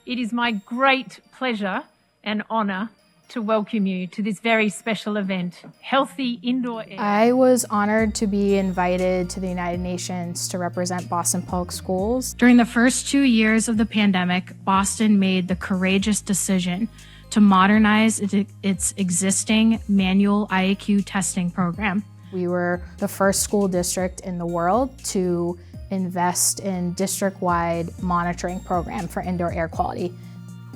It is my great pleasure and honour to welcome you to this very special event, Healthy Indoor Air. I was honored to be invited to the United Nations to represent Boston Public Schools. During the first 2 years of the pandemic, Boston made the courageous decision to modernize its existing manual IAQ testing program. We were the first school district in the world to invest in district-wide monitoring program for indoor air quality.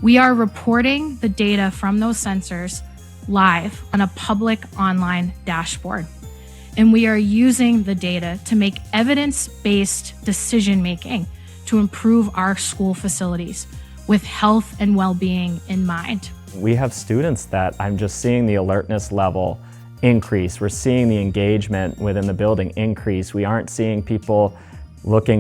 We are reporting the data from those sensors live on a public online dashboard. And we are using the data to make evidence-based decision-making to improve our school facilities with health and well-being in mind. We have students that I'm just seeing the alertness level increase. We're seeing the engagement within the building increase. We aren't seeing people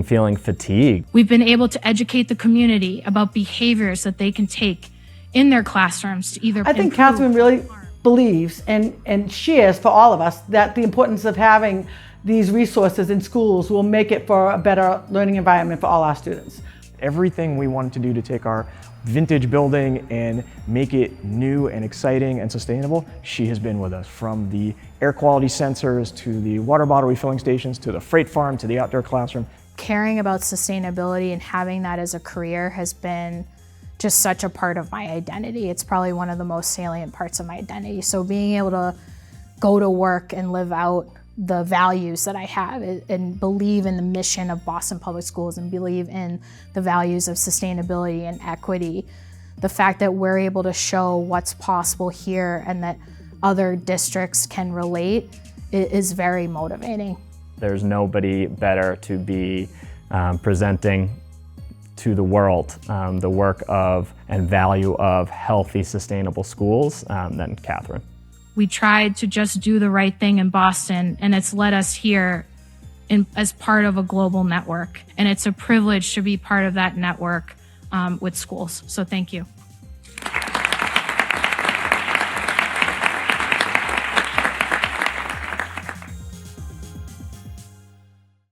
feeling fatigued. We've been able to educate the community about behaviors that they can take in their classrooms to either I think Katherine really believes and shares for all of us that the importance of having these resources in schools will make it for a better learning environment for all our students. Everything we wanted to do to take our vintage building and make it new and exciting and sustainable, she has been with us. From the air quality sensors to the water bottle refilling stations to the freight farm to the outdoor classroom. Caring about sustainability and having that as a career has been just such a part of my identity. It's probably one of the most salient parts of my identity. So being able to go to work and live out the values that I have and believe in the mission of Boston Public Schools and believe in the values of sustainability and equity, the fact that we're able to show what's possible here and that other districts can relate is very motivating. There's nobody better to be presenting to the world the work of and value of healthy, sustainable schools than Katherine. We tried to just do the right thing in Boston, and it's led us here as part of a global network. And it's a privilege to be part of that network with schools. So thank you.